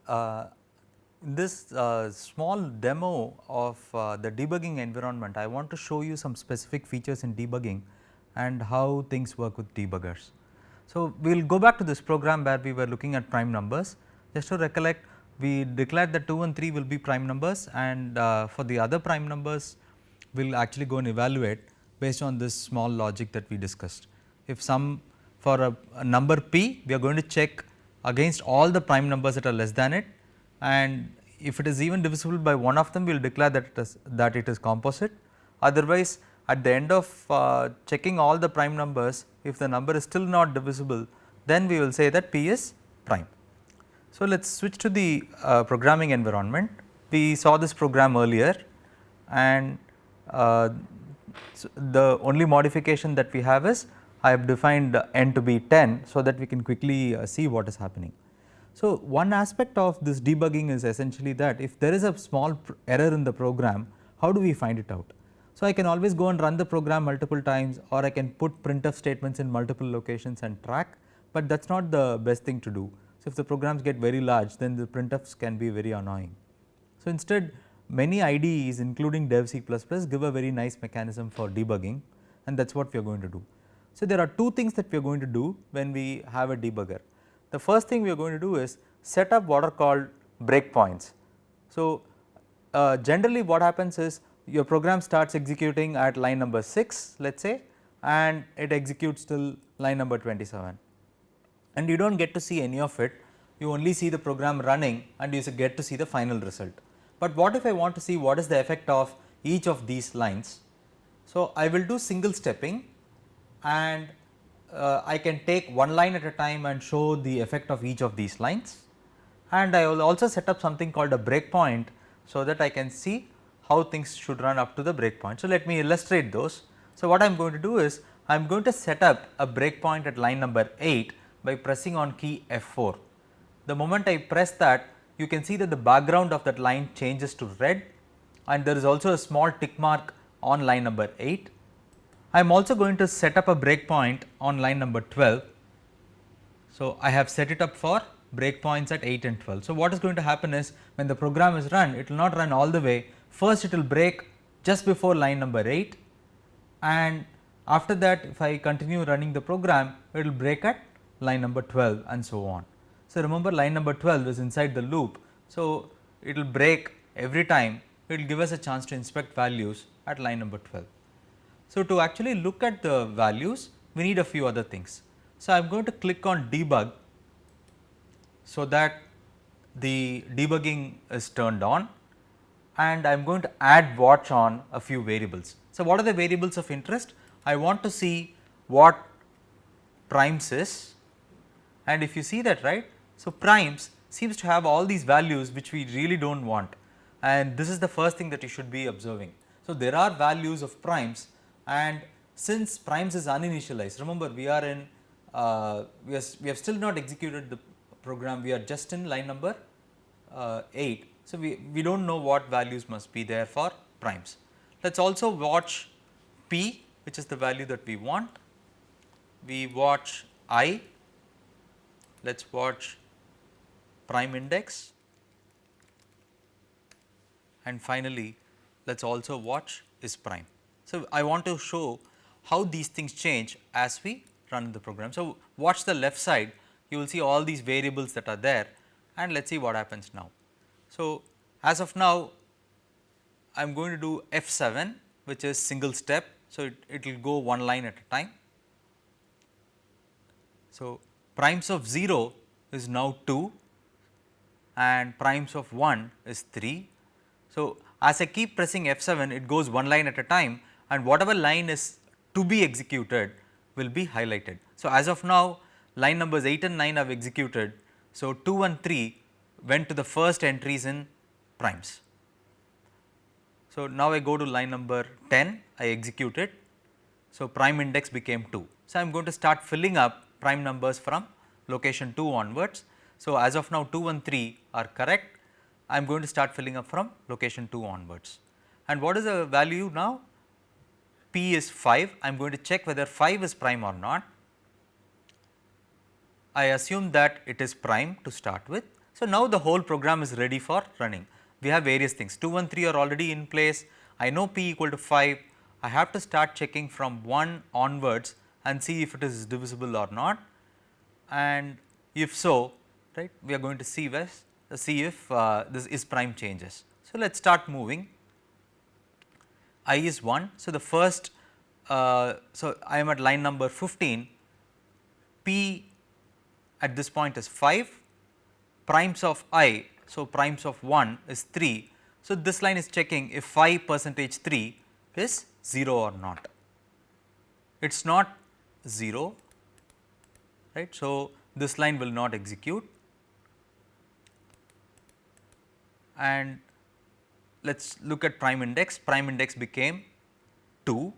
in this small demo of the debugging environment, I want to show you some specific features in debugging and how things work with debuggers. So, we will go back to this program where we were looking at prime numbers. Just to recollect, we declared that 2 and 3 will be prime numbers, and for the other prime numbers we will actually go and evaluate based on this small logic that we discussed. If some for a number p, we are going to check against all the prime numbers that are less than it, and if it is even divisible by one of them, we will declare that it is composite. Otherwise, at the end of checking all the prime numbers, if the number is still not divisible, then we will say that p is prime. So, let us switch to the programming environment. We saw this program earlier, and so the only modification that we have is I have defined n to be 10, so that we can quickly see what is happening. So, one aspect of this debugging is essentially that if there is a small error in the program, how do we find it out? So, I can always go and run the program multiple times, or I can put printf statements in multiple locations and track, but that is not the best thing to do. So, if the programs get very large, then the printfs can be very annoying. So, instead many IDEs including Dev C++ give a very nice mechanism for debugging, and that is what we are going to do. So, there are two things that we are going to do when we have a debugger. The first thing we are going to do is set up what are called breakpoints. So, generally what happens is your program starts executing at line number 6, let us say, and it executes till line number 27, and you do not get to see any of it, you only see the program running and you get to see the final result. But what if I want to see what is the effect of each of these lines? So, I will do single stepping, and I can take one line at a time and show the effect of each of these lines, and I will also set up something called a breakpoint, so that I can see how things should run up to the breakpoint. So, let me illustrate those. So, what I am going to do is I am going to set up a breakpoint at line number 8 by pressing on key F4. The moment I press that, you can see that the background of that line changes to red, and there is also a small tick mark on line number 8. I am also going to set up a breakpoint on line number 12. So, I have set it up for breakpoints at 8 and 12. So, what is going to happen is when the program is run, it will not run all the way. First it will break just before line number 8, and after that if I continue running the program, it will break at line number 12 and so on. So, remember line number 12 is inside the loop. So, it will break every time, it will give us a chance to inspect values at line number 12. So, to actually look at the values, we need a few other things. So, I am going to click on debug, so that the debugging is turned on, and I am going to add watch on a few variables. So, what are the variables of interest? I want to see what primes is, and if you see that, right. So, primes seems to have all these values which we really do not want, and this is the first thing that you should be observing. So, there are values of primes, and since primes is uninitialized, remember we are in we have still not executed the program, we are just in line number 8. So, we do not know what values must be there for primes. Let us also watch p, which is the value that we want. We watch I, let us watch prime index, and finally, let us also watch is prime. So, I want to show how these things change as we run the program. So, watch the left side, you will see all these variables that are there, and let us see what happens now. So, as of now I am going to do F7, which is single step. So, it will go one line at a time. So, primes of 0 is now 2 and primes of 1 is 3. So, as I keep pressing F7, it goes one line at a time, and whatever line is to be executed will be highlighted. So, as of now line numbers 8 and 9 have executed. So, 2 and 3 went to the first entries in primes. So, now I go to line number 10, I execute it. So, prime index became 2. So, I am going to start filling up prime numbers from location 2 onwards. So, as of now 2 and 3 are correct, I am going to start filling up from location 2 onwards. And what is the value now? P is 5, I am going to check whether 5 is prime or not. I assume that it is prime to start with. So, now the whole program is ready for running. We have various things 2, 1, 3 are already in place. I know p equal to 5. I have to start checking from 1 onwards and see if it is divisible or not, and if so, right, we are going to see if this is prime changes. So, let us start moving. I is 1. So, the first so I am at line number 15, p at this point is 5, primes of I, so primes of 1 is 3. So, this line is checking if 5 percentage 3 is 0 or not. It is not 0, right. So, this line will not execute, and let us look at prime index became 2,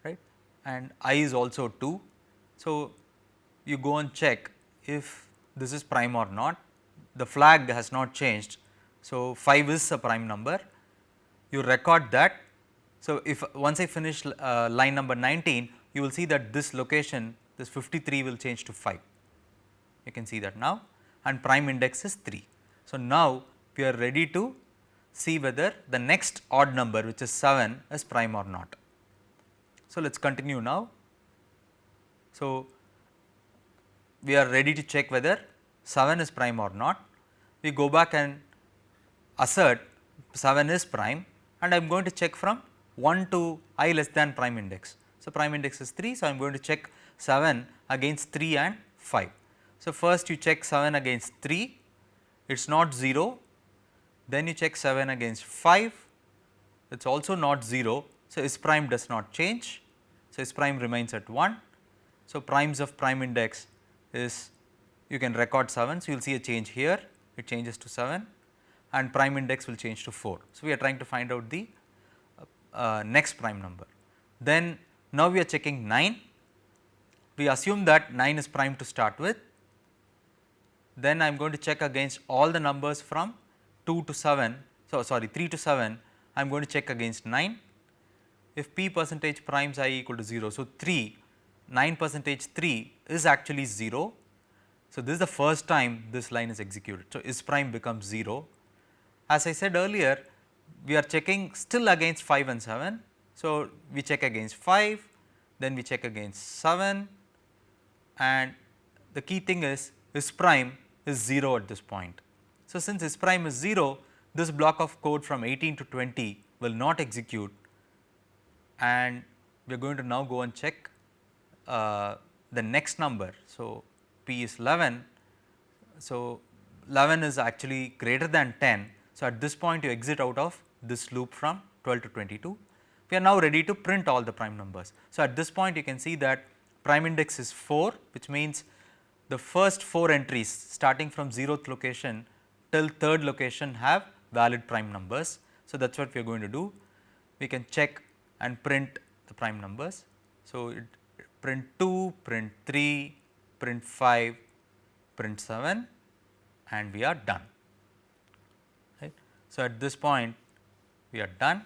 right, and I is also 2. So, you go and check if this is prime or not. The flag has not changed. So, 5 is a prime number, you record that. So, if once I finish line number 19, you will see that this location, this 53 will change to 5, you can see that now, and prime index is 3. So, now we are ready to see whether the next odd number, which is 7, is prime or not. So, let us continue now. So, we are ready to check whether 7 is prime or not. We go back and assert 7 is prime, and I am going to check from 1 to I less than prime index. So, prime index is 3. So, I am going to check 7 against 3 and 5. So, first you check 7 against 3, it is not 0, then you check 7 against 5, it is also not 0. So, S prime does not change. So, S prime remains at 1. So, primes of prime index is, you can record 7. So, you will see a change here, it changes to 7, and prime index will change to 4. So, we are trying to find out the next prime number. Then now we are checking 9, we assume that 9 is prime to start with. Then I am going to check against all the numbers from 2 to 7, so sorry 3 to 7, I am going to check against 9. If p percentage primes I equal to 0, so 3, 9 percentage 3 is actually 0. So, this is the first time this line is executed. So, is prime becomes 0. As I said earlier, we are checking still against 5 and 7. So, we check against 5, then we check against 7, and the key thing is prime is 0 at this point. So, since S prime is 0, this block of code from 18 to 20 will not execute, and we are going to now go and check the next number. So, p is 11. So, 11 is actually greater than 10. So, at this point you exit out of this loop from 12 to 22. We are now ready to print all the prime numbers. So, at this point you can see that prime index is 4, which means the first 4 entries starting from 0th location till 3rd location have valid prime numbers. So, that is what we are going to do. We can check and print the prime numbers. So, it print 2, print 3, print 5, print 7, and we are done. Right. So, at this point we are done.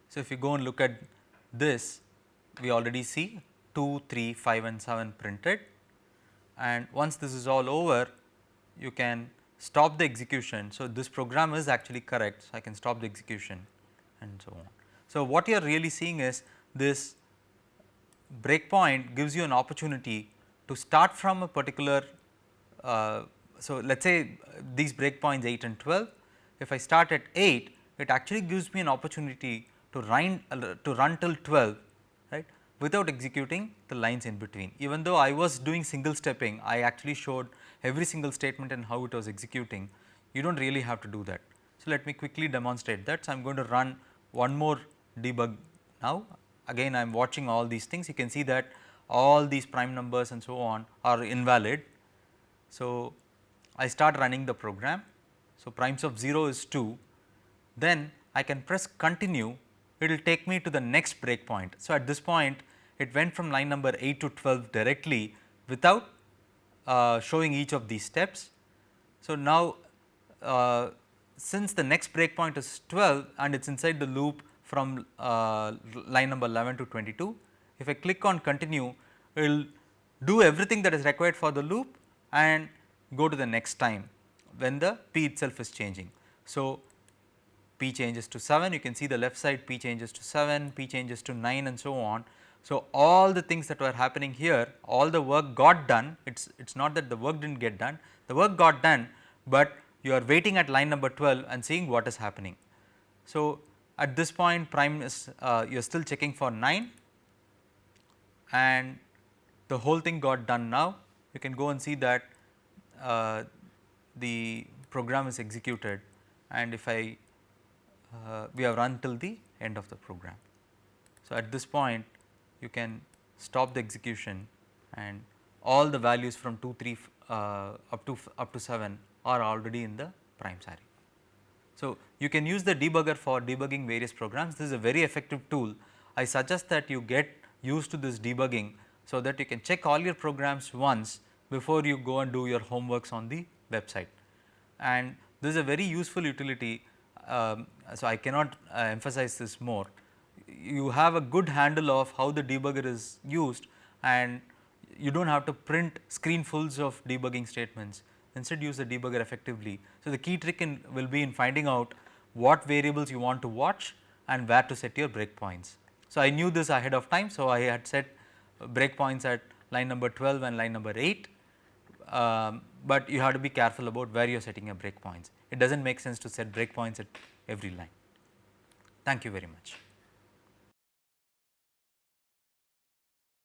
So, if you go and look at this, we already see 2, 3, 5 and 7 printed, and once this is all over, you can stop the execution. So, this program is actually correct. So, I can stop the execution and so on. So, what you are really seeing is this breakpoint gives you an opportunity to start from a particular, so let us say these breakpoints 8 and 12. If I start at 8, it actually gives me an opportunity to run till 12, right, without executing the lines in between. Even though I was doing single stepping, I actually showed every single statement and how it was executing. You do not really have to do that. So, let me quickly demonstrate that. So, I am going to run one more debug now. Again I am watching all these things, you can see that all these prime numbers and so on are invalid. So, I start running the program. So, primes of 0 is 2, then I can press continue, it will take me to the next breakpoint. So, at this point it went from line number 8 to 12 directly without showing each of these steps. So, now since the next breakpoint is 12 and it is inside the loop from line number 11 to 22, if I click on continue, it will do everything that is required for the loop, and go to the next time when the p itself is changing. So, p changes to 7, you can see the left side p changes to 7, p changes to 9 and so on. So, all the things that were happening here, all the work got done, it is not that the work did not get done, the work got done, but you are waiting at line number 12 and seeing what is happening. So, at this point prime is you are still checking for 9 and the whole thing got done now. You can go and see that the program is executed, and if I we have run till the end of the program. So, at this point you can stop the execution and all the values from 2, 3 up to 7 are already in the primes array. So, you can use the debugger for debugging various programs. This is a very effective tool. I suggest that you get used to this debugging, so that you can check all your programs once before you go and do your homeworks on the website. And this is a very useful utility. So, I cannot emphasize this more. You have a good handle of how the debugger is used, and you do not have to print screenfuls of debugging statements. Instead, use the debugger effectively. So, the key trick will be in finding out what variables you want to watch and where to set your breakpoints. So, I knew this ahead of time. So, I had set breakpoints at line number 12 and line number 8, but you have to be careful about where you are setting your breakpoints. It does not make sense to set breakpoints at every line. Thank you very much.